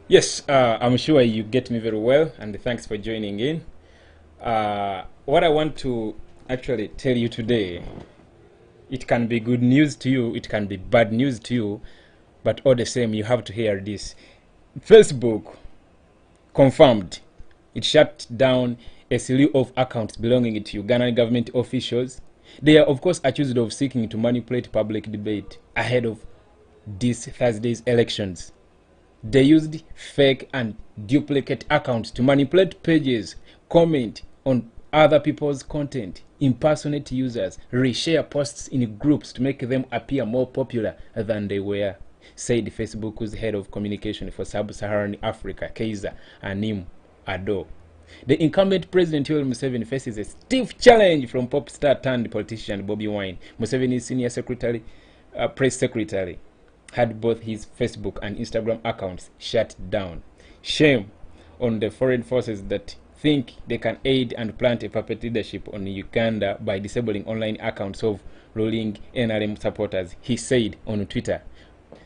Yes, I'm sure you get me very well, and thanks for joining in. What I want to actually tell you today, it can be good news to you, it can be bad news to you, but all the same, you have to hear this. Facebook confirmed it shut down a slew of accounts belonging to Ugandan government officials. They are, of course, accused of seeking to manipulate public debate ahead of this Thursday's elections. They used fake and duplicate accounts to manipulate pages, comment on other people's content, impersonate users, reshare posts in groups to make them appear more popular than they were, said Facebook's head of communication for Sub-Saharan Africa, Kaiser Anim Ado. The incumbent President Yoweri Museveni faces a stiff challenge from pop star turned politician Bobi Wine. Museveni's senior secretary, press secretary, had both his Facebook and Instagram accounts shut down. Shame on the foreign forces that think they can aid and plant a puppet leadership on Uganda by disabling online accounts of ruling NRM supporters, he said on Twitter.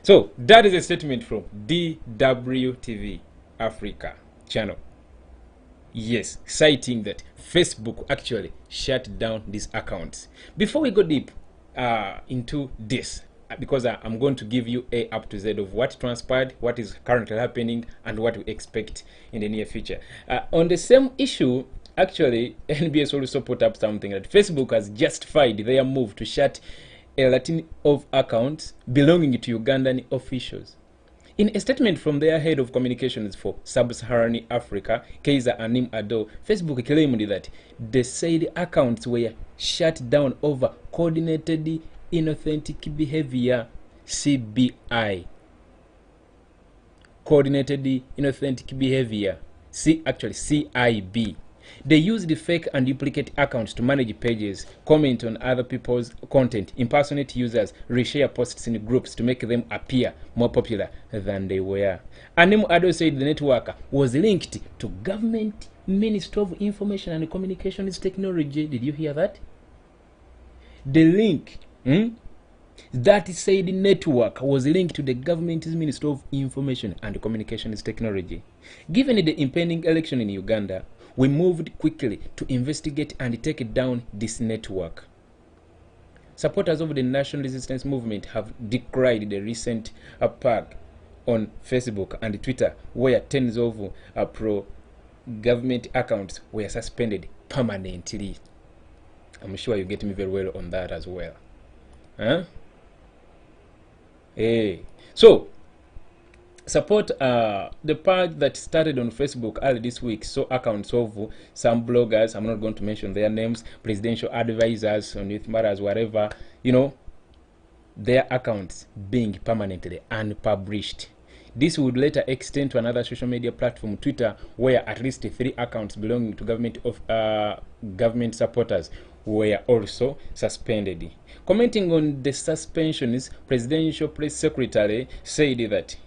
So that is a statement from DWTV Africa channel. Yes, citing that Facebook actually shut down these accounts. Before we go deep into this, because I'm going to give you A up to Z of what transpired, what is currently happening, and what we expect in the near future. On the same issue, actually, NBS also put up something that Facebook has justified their move to shut a Latin of accounts belonging to Ugandan officials. In a statement from their head of communications for Sub-Saharan Africa, Kaiser Anim Ado, Facebook claimed that the said accounts were shut down over coordinated inauthentic behavior, CBI. Coordinated inauthentic behavior, CIB. They use the fake and duplicate accounts to manage pages, comment on other people's content, impersonate users, reshare posts in groups to make them appear more popular than they were. Anim Ado said the network was linked to Government Ministry of Information and Communications Technology. Did you hear that? The link that said network was linked to the government's Ministry of Information and Communications Technology. Given the impending election in Uganda, we moved quickly to investigate and take down this network. Supporters of the National Resistance Movement have decried the recent attack on Facebook and Twitter, where tens of pro-government accounts were suspended permanently. I'm sure you get me very well on that as well. Hey. So, support the page that started on Facebook early this week saw accounts of some bloggers, I'm not going to mention their names, presidential advisors on youth matters, whatever, their accounts being permanently unpublished. This would later extend to another social media platform, Twitter, where at least 3 accounts belonging to government supporters were also suspended. Commenting on the suspensions, presidential press secretary said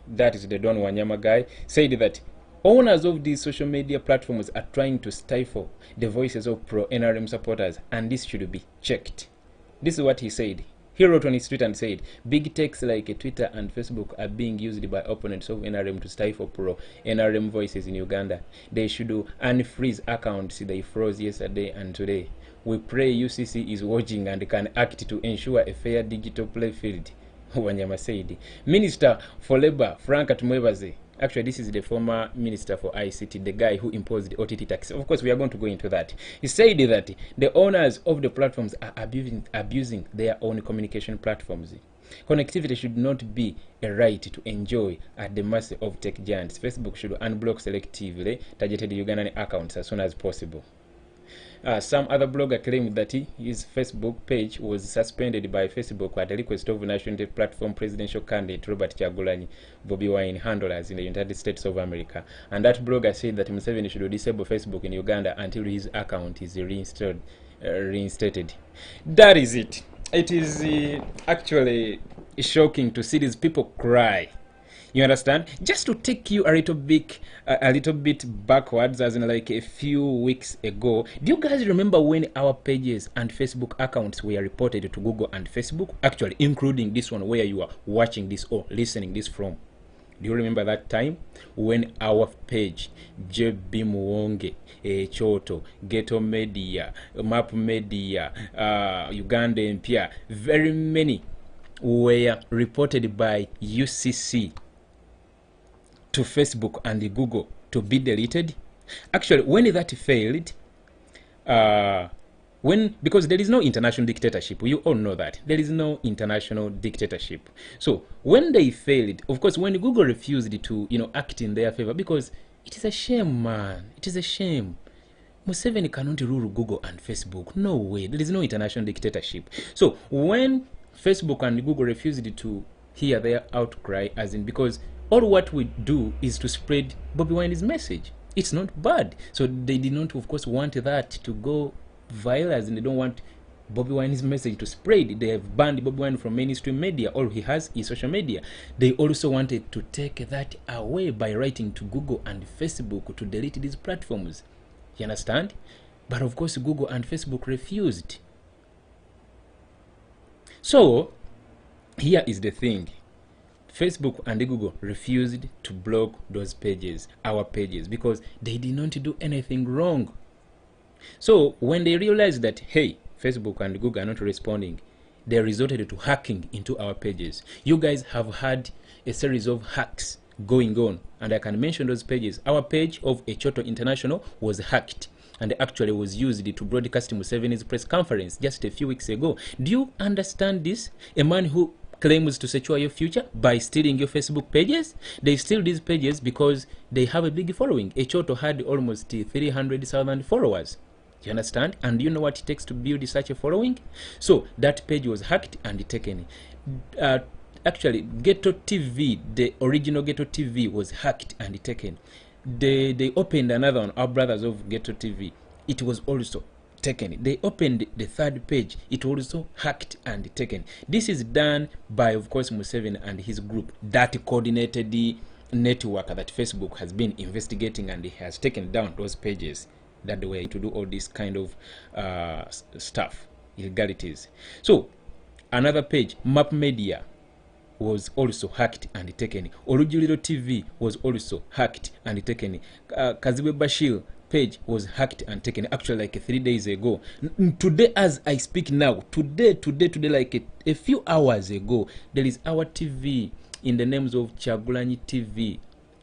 that is the Don Wanyama guy, said that owners of these social media platforms are trying to stifle the voices of pro-NRM supporters, and this should be checked. This is what he said. He wrote on his Twitter and said, big techs like Twitter and Facebook are being used by opponents of NRM to stifle pro-NRM voices in Uganda. They should unfreeze accounts they froze yesterday and today. We pray UCC is watching and can act to ensure a fair digital play field, Wanyama said. Minister for Labour, Frank Tumwebaze, actually this is the former Minister for ICT, the guy who imposed the OTT tax. Of course, we are going to go into that. He said that the owners of the platforms are abusing their own communication platforms. Connectivity should not be a right to enjoy at the mercy of tech giants. Facebook should unblock selectively targeted Ugandan accounts as soon as possible. Some other blogger claimed that his Facebook page was suspended by Facebook at the request of national platform presidential candidate Robert Kyagulanyi, Bobi Wine handlers in the United States of America. And that blogger said that Museveni should disable Facebook in Uganda until his account is reinstated. That is it. It is actually shocking to see these people cry. You understand? Just to take you a little bit backwards, as in like a few weeks ago. Do you guys remember when our pages and Facebook accounts were reported to Google and Facebook? Actually, including this one where you are watching this or listening this from. Do you remember that time when our page, JB Muwonge, Choto, Ghetto Media, Map Media, Ugandan Pia, very many were reported by UCC to Facebook and Google to be deleted? Actually, when that failed, because there is no international dictatorship, you all know that there is no international dictatorship. So when they failed, of course, when Google refused to act in their favor, because it is a shame, man, it is a shame. Museveni cannot rule Google and Facebook. No way. There is no international dictatorship. So when Facebook and Google refused to hear their outcry, as in, because all what we do is to spread Bobby Wine's message. It's not bad. So they did not, of course, want that to go viral, as in they don't want Bobby Wine's message to spread. They have banned Bobby Wine from mainstream media. All he has is social media. They also wanted to take that away by writing to Google and Facebook to delete these platforms. You understand? But of course, Google and Facebook refused. So here is the thing. Facebook and Google refused to block those pages, our pages, because they did not do anything wrong. So when they realized that, hey, Facebook and Google are not responding, they resorted to hacking into our pages. You guys have had a series of hacks going on, and I can mention those pages. Our page of Echoto International was hacked and actually was used to broadcast Museveni's press conference just a few weeks ago. Do you understand this? A man who claims to secure your future by stealing your Facebook pages. They steal these pages because they have a big following. Echoto had almost 300,000 followers. You understand? And you know what it takes to build such a following? So that page was hacked and taken. Actually, Ghetto TV, the original Ghetto TV, was hacked and taken. They opened another one, our brothers of Ghetto TV. It was also taken. They opened the third page. It was also hacked and taken. This is done by, of course, Museveni and his group that coordinated the network that Facebook has been investigating, and he has taken down those pages that they were to do all this kind of stuff, illegalities. So another page, Map Media, was also hacked and taken. Olujuliro TV was also hacked and taken. Kazibe Bashir page was hacked and taken, actually like 3 days ago. Today, as I speak now, today, like a few hours ago, there is our TV in the names of Chagulanyi TV.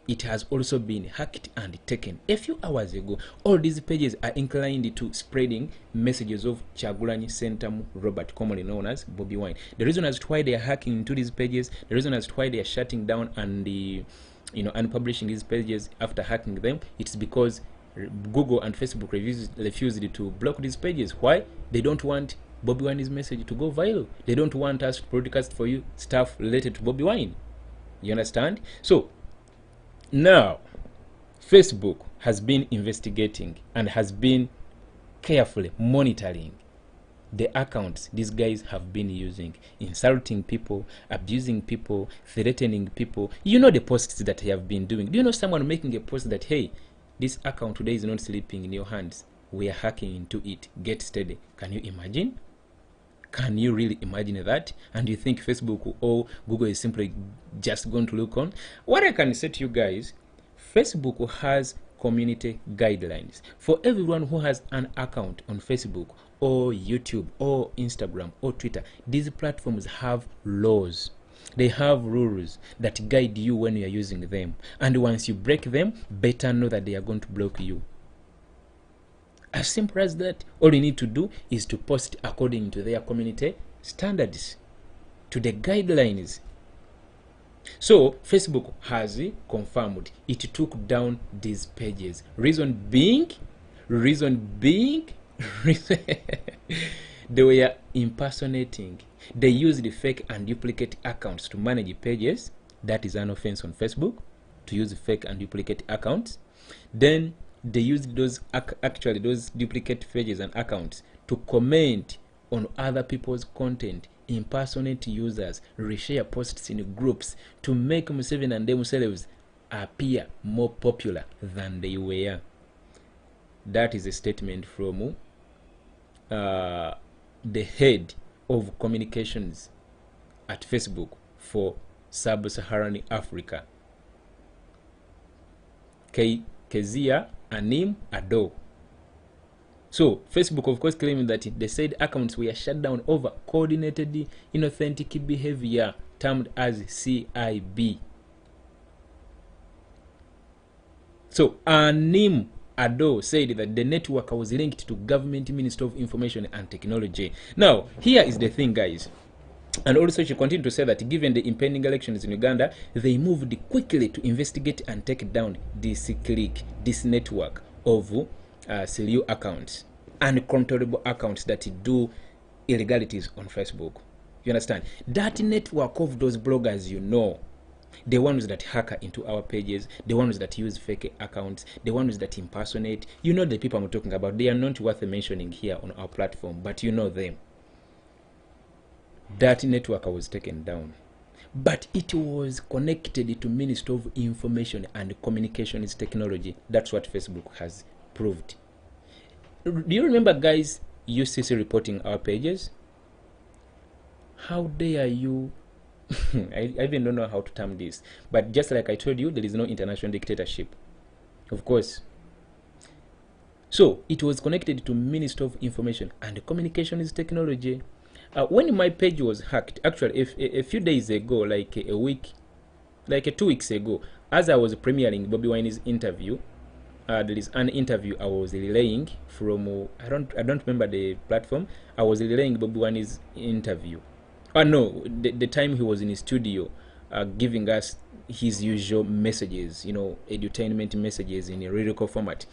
It has also been hacked and taken a few hours ago. All these pages are inclined to spreading messages of Chagulanyi Sentamu Robert, commonly known as Bobby Wine. The reason as to why they are hacking into these pages, the reason as to why they are shutting down and unpublishing these pages after hacking them, it's because Google and Facebook refused to block these pages. Why? They don't want Bobby Wine's message to go viral. They don't want us to broadcast for you stuff related to Bobby Wine. You understand? So now, Facebook has been investigating and has been carefully monitoring the accounts these guys have been using, insulting people, abusing people, threatening people. You know the posts that they have been doing. Do you know someone making a post that, hey, this account today is not sleeping in your hands, we are hacking into it, get steady? Can you imagine? Can you really imagine that? And you think Facebook or Google is simply just going to look on? What I can say to you guys, Facebook has community guidelines. For everyone who has an account on Facebook or YouTube or Instagram or Twitter, these platforms have laws. They have rules that guide you when you are using them. And once you break them, better know that they are going to block you. As simple as that. All you need to do is to post according to their community standards, to the guidelines. So Facebook has confirmed it took down these pages. Reason being, they were impersonating. They used fake and duplicate accounts to manage pages. That is an offense on Facebook, to use fake and duplicate accounts. Then they used those duplicate pages and accounts to comment on other people's content, impersonate users, reshare posts in groups to make Museveni and themselves appear more popular than they were. That is a statement from the head of communications at Facebook for Sub-Saharan Africa. Kezia Anim Ado. So Facebook, of course, claiming that the said accounts were shut down over coordinated inauthentic behavior termed as CIB. So Anim Ado said that the network was linked to Government Ministry of Information and Technology. Now, here is the thing, guys. And also she continued to say that given the impending elections in Uganda, they moved quickly to investigate and take down this network of slew accounts, uncontrollable accounts that do illegalities on Facebook. You understand? That network of those bloggers, you know, the ones that hack into our pages, the ones that use fake accounts, the ones that impersonate, you know the people I'm talking about. They are not worth mentioning here on our platform, but you know them. That network was taken down, but it was connected to Ministry of Information and Communications Technology. That's what Facebook has proved. Do you remember, guys, UCC reporting our pages? How dare you? I even don't know how to term this, but just like I told you, there is no international dictatorship, of course. So it was connected to Ministry of Information and Communications Technology. When my page was hacked, actually a few days ago, like a week, like 2 weeks ago, as I was premiering Bobby Wine's interview, there is an interview I was relaying from I don't remember the platform. I was relaying Bobby Wine's interview. No, the time he was in his studio, giving us his usual messages, you know, edutainment messages in a lyrical format.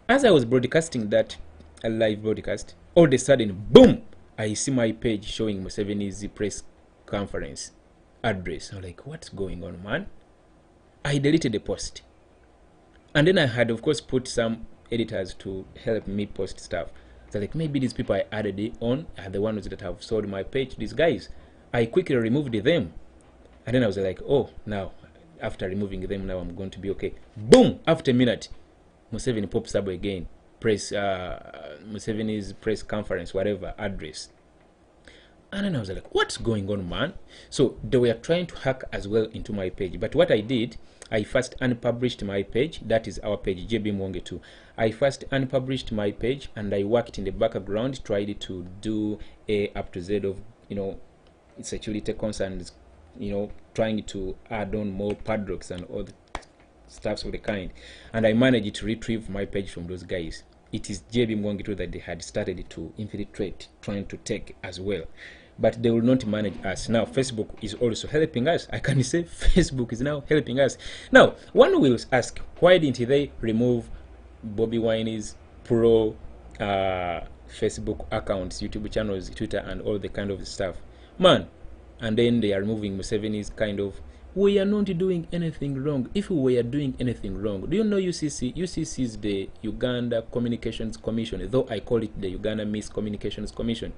As I was broadcasting that live broadcast, all of a sudden, boom! I see my page showing Museveni's press conference address. I'm like, what's going on, man? I deleted the post. And then I had, of course, put some editors to help me post stuff. So like, maybe these people I added on are the ones that have sold my page to these guys. I quickly removed them. And then I was like, oh, now, after removing them, now I'm going to be okay. Boom! After a minute, Museveni pops up again. Press Museveni's press conference, whatever address. And then I was like, what's going on, man? So they were trying to hack as well into my page. But what I did, I first unpublished my page. That is our page, JB Mwonge 2. I first unpublished my page and I worked in the background, tried to do a up to Z of, you know, security concerns, you know, trying to add on more padlocks and all the stuffs of the kind. And I managed to retrieve my page from those guys. It is JB Mwonge 2 that they had started to infiltrate, trying to take as well. But they will not manage us. Now, Facebook is also helping us. I can say Facebook is now helping us. Now, one will ask, why didn't they remove Bobby Wine's pro Facebook accounts, YouTube channels, Twitter, and all the kind of stuff? Man, and then they are removing Museveni's kind of, we are not doing anything wrong. If we were doing anything wrong, do you know UCC? UCC is the Uganda Communications Commission, though I call it the Uganda Miscommunications Commission.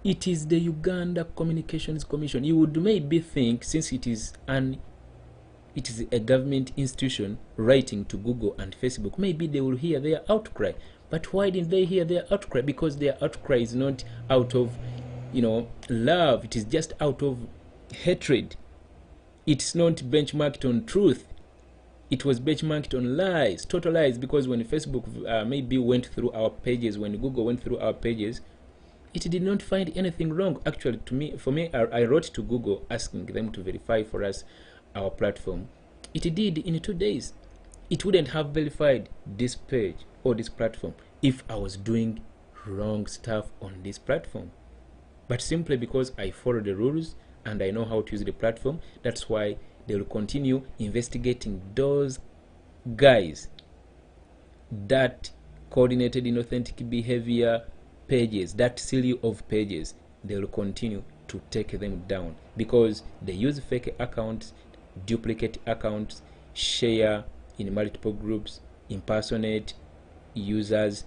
It is the Uganda Communications Commission. You would maybe think, since it is a government institution writing to Google and Facebook, maybe they will hear their outcry. But why didn't they hear their outcry? Because their outcry is not out of, you know, love. It is just out of hatred. It's not benchmarked on truth. It was benchmarked on lies, total lies. Because when Facebook maybe went through our pages, when Google went through our pages, it did not find anything wrong. Actually, for me, I wrote to Google asking them to verify for us our platform. It did in 2 days. It wouldn't have verified this page or this platform if I was doing wrong stuff on this platform. But simply because I follow the rules and I know how to use the platform, that's why they will continue investigating those guys that coordinated inauthentic behavior pages, that slew of pages. They will continue to take them down because they use fake accounts, duplicate accounts, share in multiple groups, impersonate users,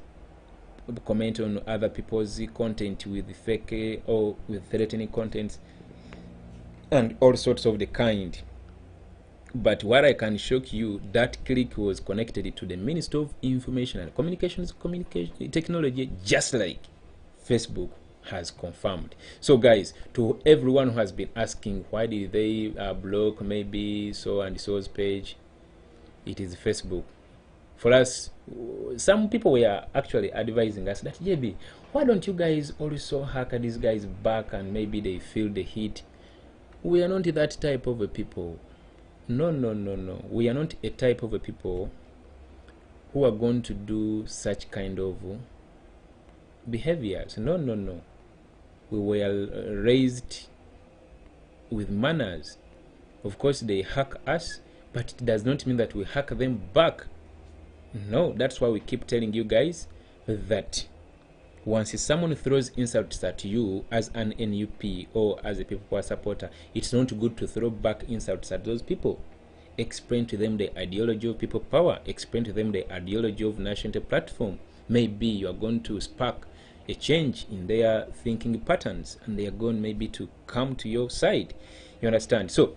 comment on other people's content with fake or with threatening contents, and all sorts of the kind. But what I can shock you, that click was connected to the Ministry of Information and Communications Technology, just like Facebook has confirmed. So guys, to everyone who has been asking why did they block maybe so and so's page, it is Facebook. For us, some people were actually advising us that, JB, why don't you guys also hack these guys back and maybe they feel the heat? We are not that type of a people. No. We are not a type of a people who are going to do such kind of behaviors. No. We were raised with manners. Of course, they hack us, but it does not mean that we hack them back. No, that's why we keep telling you guys that once someone throws insults at you as an NUP or as a people power supporter, it's not good to throw back insults at those people. Explain to them the ideology of people power. Explain to them the ideology of national platform. Maybe you are going to spark a change in their thinking patterns, and they are going maybe to come to your side. You understand? So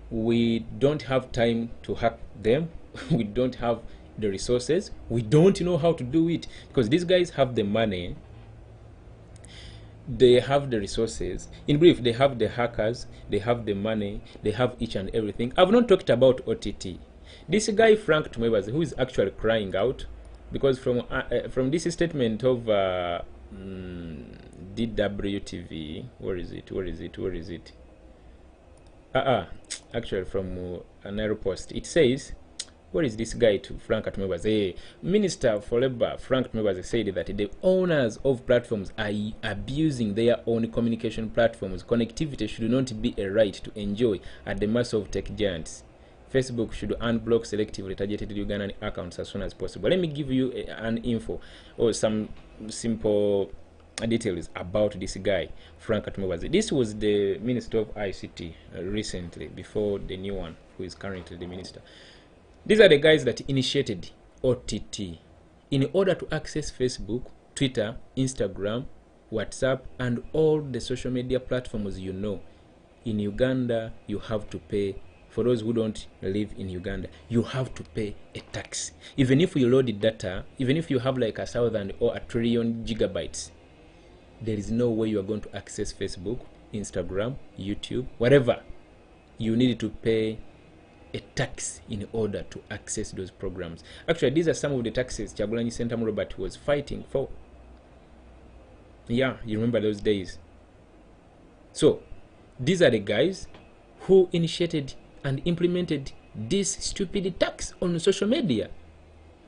we don't have time to hack them. We don't have the resources. We don't know how to do it, because these guys have the money, they have the resources. In brief, they have the hackers, they have the money, they have each and everything. I've not talked about OTT. This guy Frank Tumwebaze, who is actually crying out, because from this statement of DWTV, where is it? Actually from an Aeropost, it says, where is this guy to Frank Tumwebaze? Minister for Labour Frank Tumwebaze said that the owners of platforms are abusing their own communication platforms. Connectivity should not be a right to enjoy at the mercy of tech giants. Facebook should unblock selectively targeted Ugandan accounts as soon as possible. Let me give you an info or some simple details about this guy, Frank Tumwebaze. This was the Minister of ICT recently, before the new one, who is currently the minister. These are the guys that initiated OTT in order to access Facebook, Twitter, Instagram, WhatsApp, and all the social media platforms. You know, in Uganda, you have to pay. For those who don't live in Uganda, you have to pay a tax. Even if you load the data, even if you have like 1,000 or 1,000,000,000,000 gigabytes, there is no way you are going to access Facebook, Instagram, YouTube, whatever. You need to pay a tax in order to access those programs. Actually, these are some of the taxes Chagulanyi Sentamu Robert was fighting for. Yeah, you remember those days. So, these are the guys who initiated and implemented this stupid tax on social media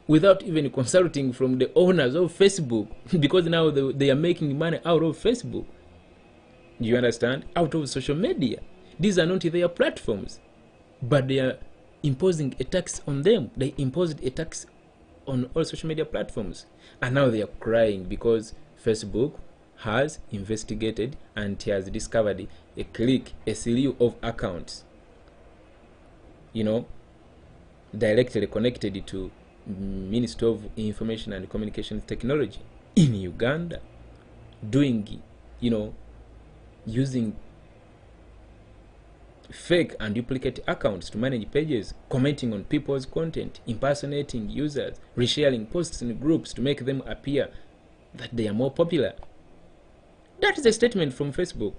without even consulting from the owners of Facebook, because now they are making money out of Facebook. Do you understand? Out of social media. These are not their platforms, but they are imposing a tax on them. They imposed a tax on all social media platforms, and now they are crying because Facebook has investigated and has discovered a slew of accounts, you know, directly connected to Minister of Information and Communications Technology in Uganda, doing, you know, using fake and duplicate accounts to manage pages, commenting on people's content, impersonating users, resharing posts in groups to make them appear that they are more popular. That is a statement from Facebook,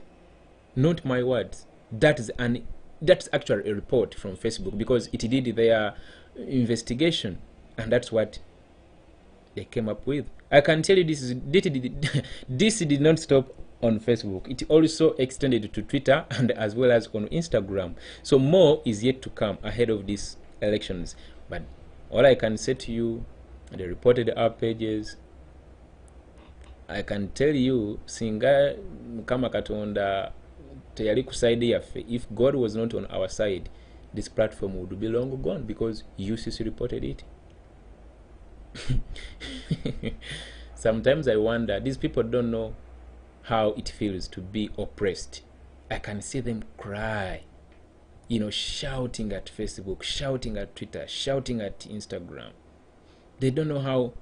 not my words. That's actually a report from Facebook, because it did their investigation, and that's what they came up with. I can tell you this did not stop on Facebook. It also extended to Twitter and as well as on Instagram. So more is yet to come ahead of these elections. But all I can say to you, they reported our pages. I can tell you, singa kama katonda teyali ku side yaffe, if God was not on our side, this platform would be long gone, because UCC reported it. Sometimes I wonder, these people don't know how it feels to be oppressed. I can see them cry, you know, shouting at Facebook, shouting at Twitter, shouting at Instagram. They don't know how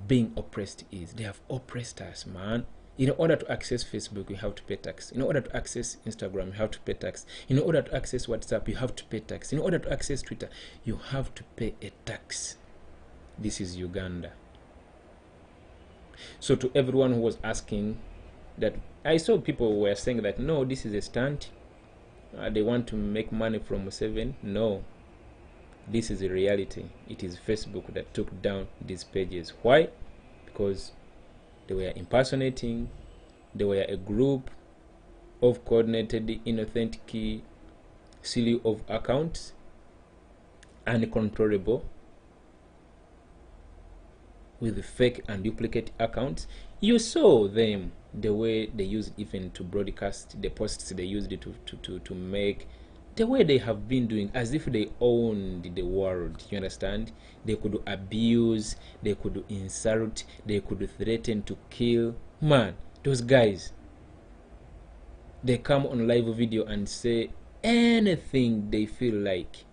being oppressed is. They have oppressed us, man. In order to access Facebook, you have to pay tax. In order to access Instagram, you have to pay tax. In order to access WhatsApp, you have to pay tax. In order to access Twitter, you have to pay a tax. This is Uganda. So to everyone who was asking that, I saw people were saying that, no, this is a stunt. They want to make money from Museveni. No. This is a reality. It is Facebook that took down these pages. Why? Because they were impersonating. They were a group of coordinated inauthentic slew of accounts, uncontrollable, with fake and duplicate accounts. You saw them, the way they used even to broadcast the posts they used to make, the way they have been doing, as if they owned the world. You understand? They could abuse, they could insult, they could threaten to kill. Man, those guys, they come on live video and say anything they feel like,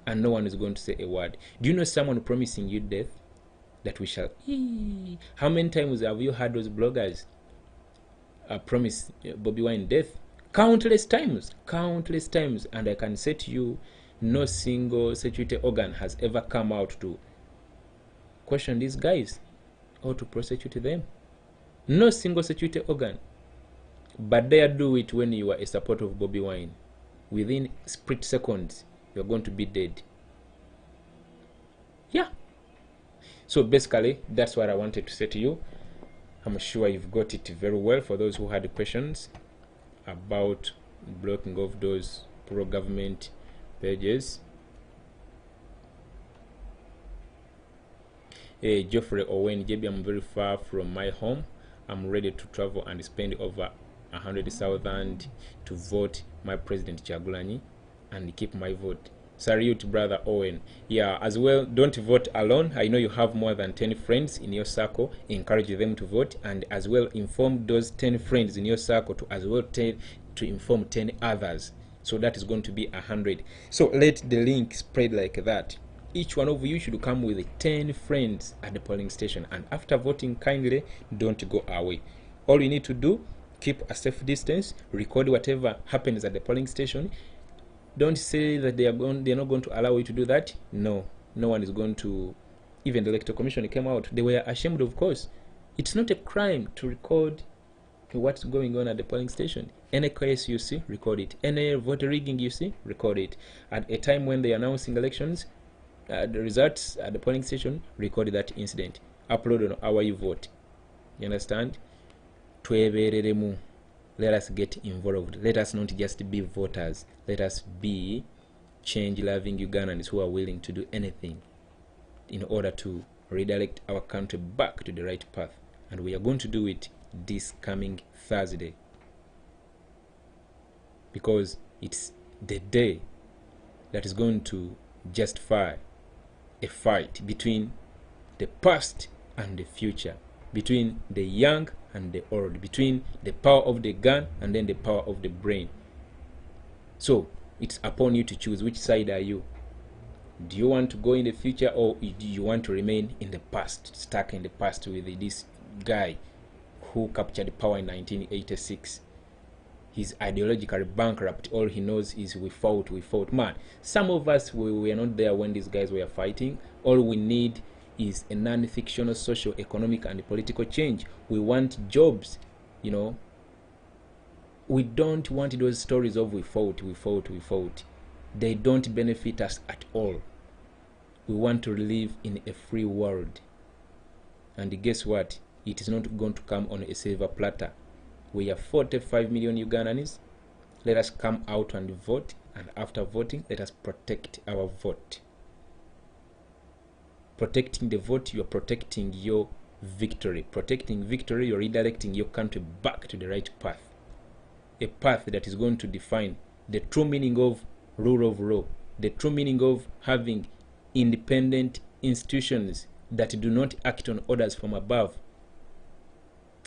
and no one is going to say a word. Do you know someone promising you death? That we shall. How many times have you heard those bloggers promise Bobby Wine death? Countless times, and I can say to you, no single security organ has ever come out to question these guys or to prosecute them. No single security organ. But they do it when you are a supporter of Bobby Wine. Within split seconds, you're going to be dead. Yeah. So basically, that's what I wanted to say to you. I'm sure you've got it very well. For those who had questions about blocking of those pro-government pages. Hey, Geoffrey Owen, JB, I'm very far from my home. I'm ready to travel and spend over 100,000 to vote my President Chagulanyi and keep my vote. Salute, brother Owen. Yeah, as well, don't vote alone. I know you have more than 10 friends in your circle. Encourage them to vote, and as well inform those 10 friends in your circle to as well to inform 10 others. So that is going to be 100. So let the link spread like that. Each one of you should come with 10 friends at the polling station, and after voting, kindly don't go away. All you need to do, keep a safe distance, record whatever happens at the polling station. Don't say that they're not going to allow you to do that. No one is going to. Even the electoral commission came out, they were ashamed. Of course, it's not a crime to record what's going on at the polling station. Any case you see, record it. Any voter rigging you see, record it. At a time when they're announcing elections, the results at the polling station, record that incident, upload on Our You Vote. You understand? Let us get involved. Let us not just be voters. Let us be change-loving Ugandans who are willing to do anything in order to redirect our country back to the right path. And we are going to do it this coming Thursday, because it's the day that is going to justify a fight between the past and the future, between the young and the old, between the power of the gun and then the power of the brain. So it's upon you to choose. Which side are you? Do you want to go in the future, or do you want to remain in the past, stuck in the past with this guy who captured power in 1986? He's ideologically bankrupt. All he knows is we fought. Man, some of us, we were not there when these guys were fighting. All we need is a non-fictional social, economic, and political change. We want jobs, you know. We don't want those stories of we fought. They don't benefit us at all. We want to live in a free world. And guess what? It is not going to come on a silver platter. We are 45 million Ugandans. Let us come out and vote, and after voting, let us protect our vote. Protecting the vote, you are protecting your victory. Protecting victory, you're redirecting your country back to the right path. A path that is going to define the true meaning of rule of law, the true meaning of having independent institutions that do not act on orders from above.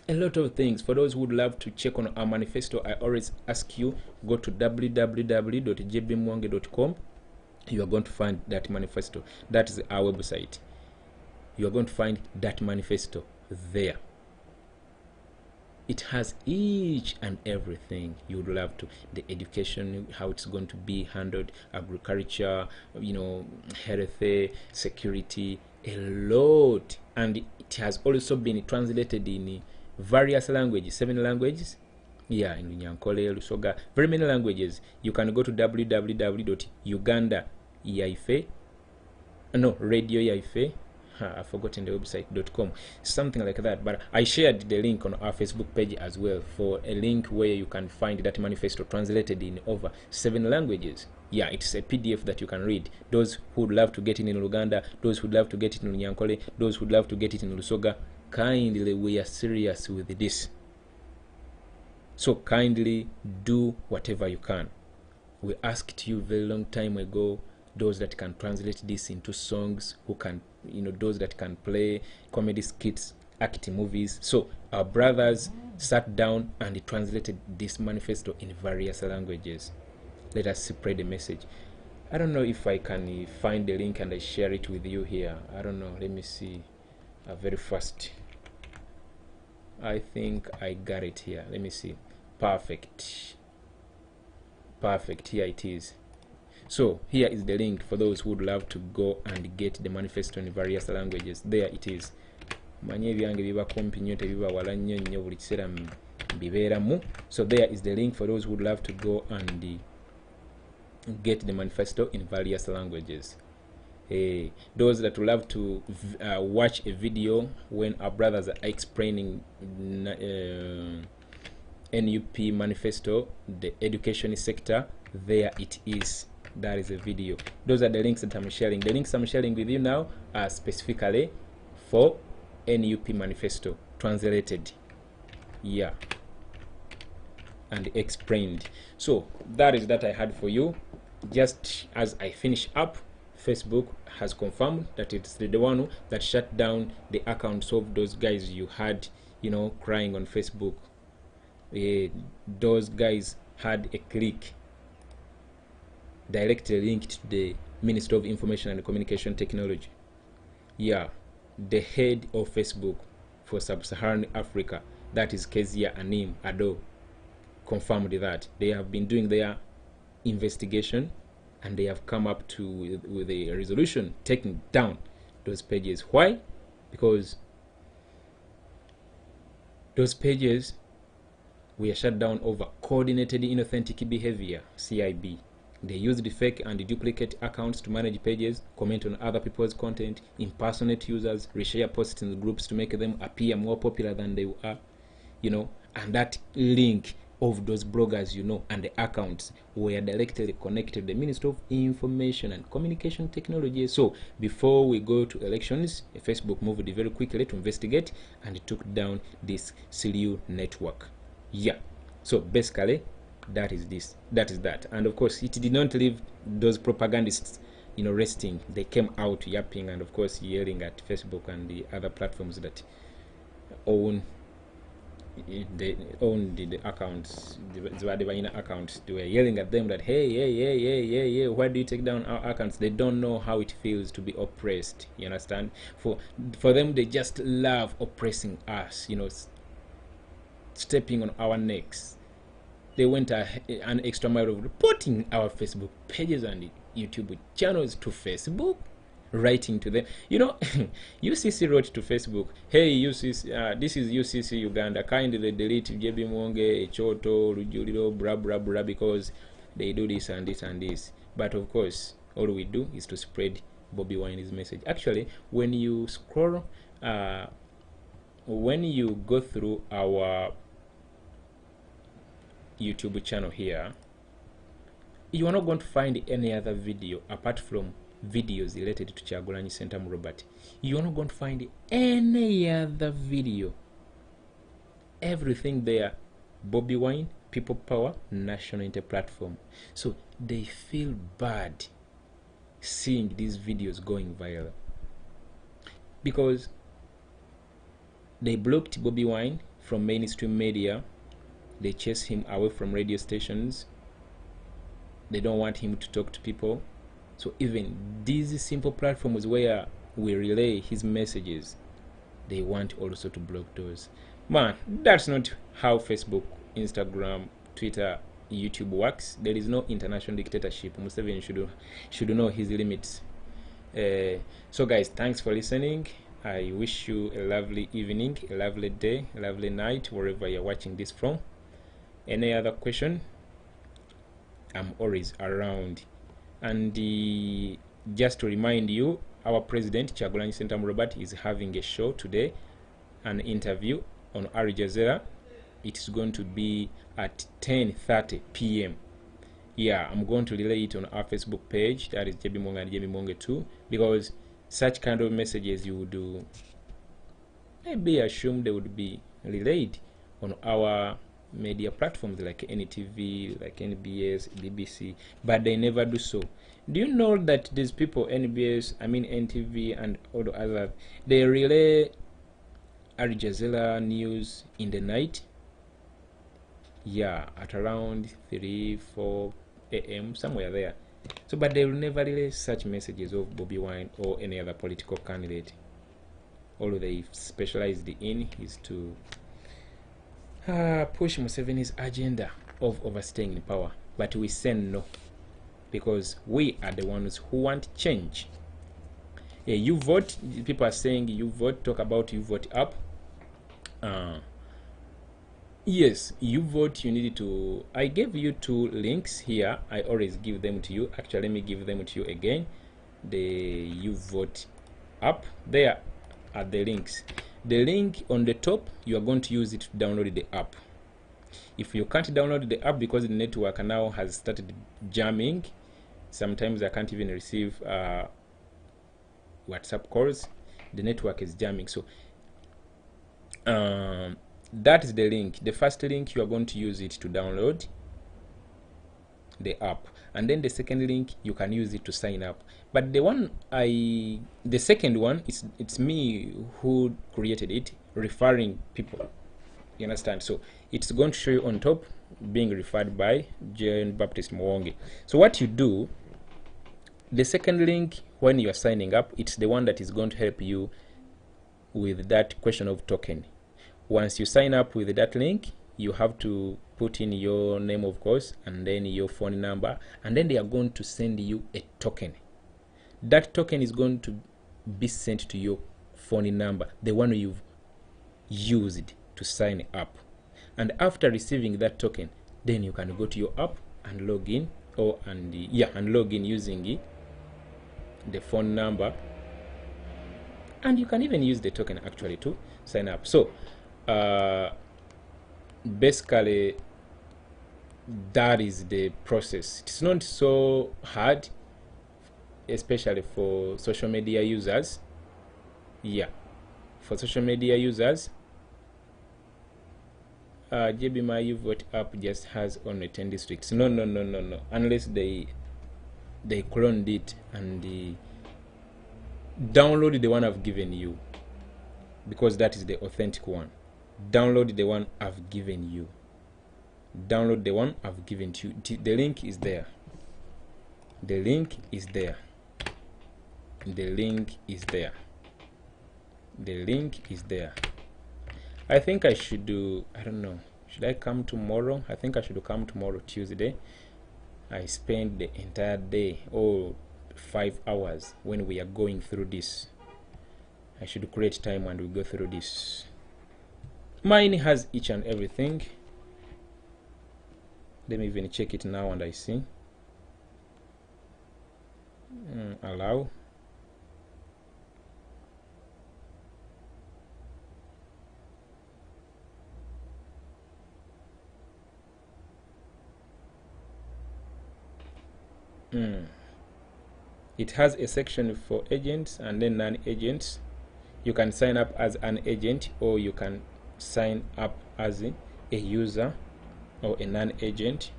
A lot of things. For those who would love to check on our manifesto, I always ask you, go to www.jbmwange.com. You are going to find that manifesto. That is our website. You are going to find that manifesto there. It has each and everything you would love to. The education, how it's going to be handled, agriculture, health, security, a lot. And it has also been translated in various languages, 7 languages. Yeah, in Nyankole, Lusoga, very many languages. You can go to www.ugandaife no, radio yaife, I've forgotten the website.com, something like that. But I shared the link on our Facebook page as well, for a link where you can find that manifesto translated in over 7 languages. Yeah, it's a PDF that you can read. Those who would love to get it in Uganda, those who would love to get it in Nyankole, those who would love to get it in Lusoga, kindly, we are serious with this. So kindly do whatever you can. We asked you very long time ago, those that can translate this into songs, who can, those that can play comedy skits, act movies. So our brothers sat down and translated this manifesto in various languages. Let us spread the message. I don't know if I can find the link and I share it with you here. I don't know. Let me see. Very fast. I think I got it here. Let me see. Perfect. Here it is. So here is the link for those who would love to go and get the manifesto in various languages. There it is. Manye byange biba kumpi nnyo tebibawala nnyo buli kiseera mbibeeramu. So there is the link for those who would love to go and get the manifesto in various languages. Those that would love to watch a video when our brothers are explaining NUP manifesto, the education sector, there it is. That is a video. Those are the links that I'm sharing. The links I'm sharing with you now are specifically for NUP manifesto translated, yeah, and explained. So that is that I had for you. Just as I finish up, Facebook has confirmed that it's the one that shut down the accounts of those guys you had, crying on Facebook. Those guys had a click directly linked to the Minister of Information and Communication Technology. Yeah, the head of Facebook for Sub-Saharan Africa, that is Kezia Anim Ado, confirmed that they have been doing their investigation and they have come up with a resolution taking down those pages. Why? Because those pages were shut down over coordinated inauthentic behavior, CIB. They used fake and duplicate accounts to manage pages, comment on other people's content, impersonate users, reshare posts in groups to make them appear more popular than they are, and that link of those bloggers, and the accounts were directly connected to the Ministry of Information and Communication Technology. So before we go to elections, Facebook moved very quickly to investigate and took down this slew network. Yeah, so basically that is that. And of course it did not leave those propagandists resting. They came out yapping and of course yelling at Facebook and the other platforms that own the accounts, the accounts. They were yelling at them that hey, why do you take down our accounts? They don't know how it feels to be oppressed, you understand? For them, they just love oppressing us, stepping on our necks. They went an extra mile of reporting our Facebook pages and YouTube channels to Facebook, writing to them. UCC wrote to Facebook, hey UCC, this is UCC Uganda, kindly delete JB Mwonge, Echoto, Rujuliro, blah blah blah, because they do this and this and this. But of course, all we do is to spread Bobi Wine's message. Actually, when you scroll, when you go through our YouTube channel here, you are not going to find any other video apart from videos related to Kyagulanyi Sentamu Robert. You are not going to find any other video. Everything there, Bobi Wine, People Power, National Inter-Platform. So they feel bad seeing these videos going viral because they blocked Bobi Wine from mainstream media. They chase him away from radio stations. They don't want him to talk to people. So even these simple platforms where we relay his messages, they want also to block those. Man, that's not how Facebook, Instagram, Twitter, YouTube works. There is no international dictatorship. Museveni should know his limits. So guys, thanks for listening. I wish you a lovely evening, a lovely day, a lovely night, wherever you're watching this from. Any other question? I'm always around. And just to remind you, our president Kyagulanyi Ssentamu Robert is having a show today, an interview on Al Jazeera. It's going to be at 10:30 p.m. Yeah, I'm going to relay it on our Facebook page, that is JB Monga and JB Monga 2, because such kind of messages you would maybe assume they would be relayed on our media platforms like NTV, like NBS, BBC, but they never do so. Do you know that these people, NTV and all the others, they relay Al Jazeera news in the night? Yeah, at around 3, 4 a.m., somewhere there. So, but they will never relay such messages of Bobi Wine or any other political candidate. All they specialized in is to push Museveni's agenda of overstaying in power. But we say no, because we are the ones who want change. You vote. People are saying you vote. Talk about you vote up. Yes, you vote. You need to. I gave you 2 links here. I always give them to you. Actually, let me give them to you again. The you vote up. There are the links. The link on the top, you are going to use it to download the app. If you can't download the app because the network now has started jamming, sometimes I can't even receive WhatsApp calls. The network is jamming. So that is the link. The first link, you are going to use it to download the app, and then the second link you can use it to sign up. But the second one, it's me who created it, referring people, you understand? So it's going to show you on top, being referred by John Baptist Mwonge. So what you do, the second link, when you are signing up, it's the one that is going to help you with that question of token. Once you sign up with that link, you have to put in your name, of course, and then your phone number, and then they are going to send you a token. That token is going to be sent to your phone number, the one you've used to sign up. And after receiving that token, then you can go to your app and log in, and log in using the phone number, and you can even use the token actually to sign up. So basically that is the process. It's not so hard, especially for social media users. Yeah, for social media users, JB My You Vote app just has only 10 districts. No, unless they cloned it and download the one I've given you, because that is the authentic one. Download the one I've given you. Download the one I've given to you. The link is there. The link is there. The link is there. The link is there. I think I should do, I don't know, should I come tomorrow? I think I should come tomorrow, Tuesday. I spend the entire day, or 5 hours, when we are going through this. I should create time and we go through this. Mine has each and everything. Let me even check it now, and I see. Allow. It has a section for agents and then non-agents. You can sign up as an agent, or you can sign up as a user or a non-agent.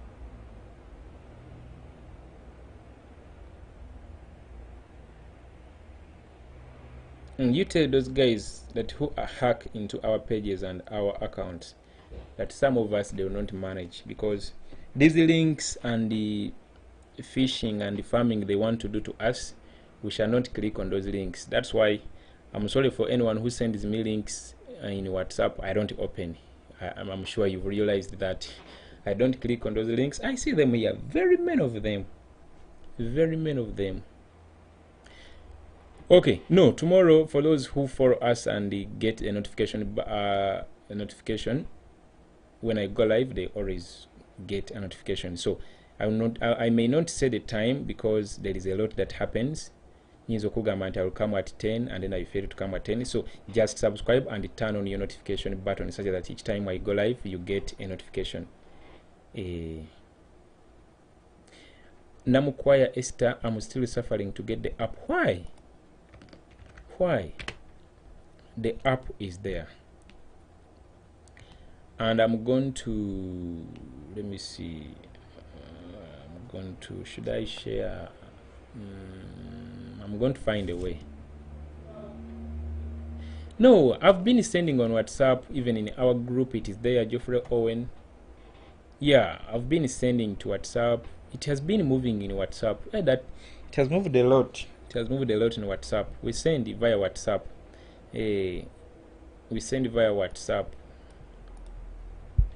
And you tell those guys that who hack into our pages and our accounts that some of us, they will not manage, because these links and the phishing and the farming they want to do to us, we shall not click on those links. That's why I'm sorry for anyone who sends me links in WhatsApp. I don't open. I'm sure you've realized that I don't click on those links. I see them here, very many of them, very many of them. Okay, no, tomorrow, for those who follow us and they get a notification when I go live, they always get a notification. So I may not say the time, because there is a lot that happens nyinza okugamba nti I will come at 10 and then I fail to come at 10. So just subscribe and turn on your notification button such that each time I go live you get a notification. Namukwaya Esther, I'm still suffering to get the app. Why? The app is there, and I'm going to, let me see, I'm going to, should I share? I'm going to find a way. No, I've been sending on WhatsApp. Even in our group it is there, Geoffrey Owen. Yeah, I've been sending to WhatsApp. It has been moving in WhatsApp. That it has moved a lot. It has moved a lot in WhatsApp. We send via WhatsApp. We send via WhatsApp.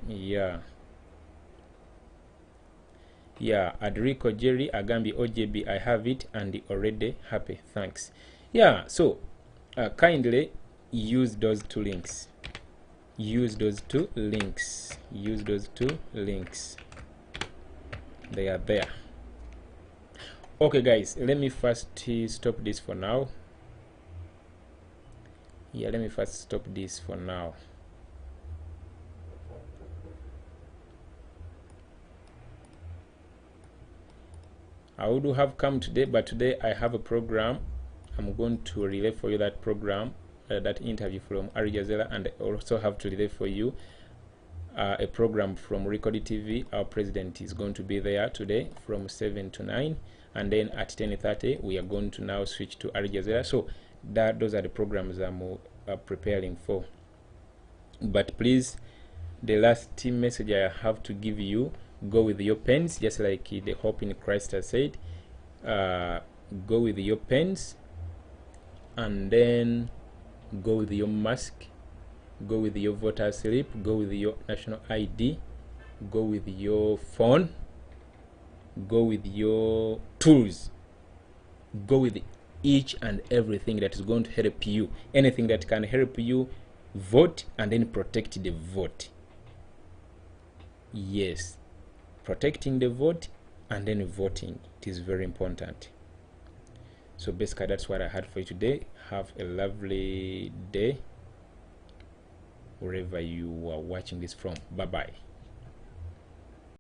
Yeah, Adrico Jerry Agambi OJB, I have it and already happy, thanks. Yeah, so kindly use those two links. Use those two links. They are there. Okay guys, let me first stop this for now. Yeah, let me first stop this for now. I would have come today, but today I have a program. I'm going to relay for you that program, that interview from Al Jazeera, and I also have to relay for you a program from Record TV. Our president is going to be there today from 7 to 9, and then at 10:30 we are going to now switch to Al Jazeera. So those are the programs I'm preparing for. But please, the last team message I have to give you: go with your pens, just like the Hope in Christ has said. Go with your pens, and then go with your mask, go with your voter slip, go with your national ID, go with your phone, go with your tools, go with each and everything that is going to help you, anything that can help you vote and then protect the vote. Yes, protecting the vote and then voting, it is very important. So basically that's what I had for you today. Have a lovely day wherever you are watching this from. Bye bye.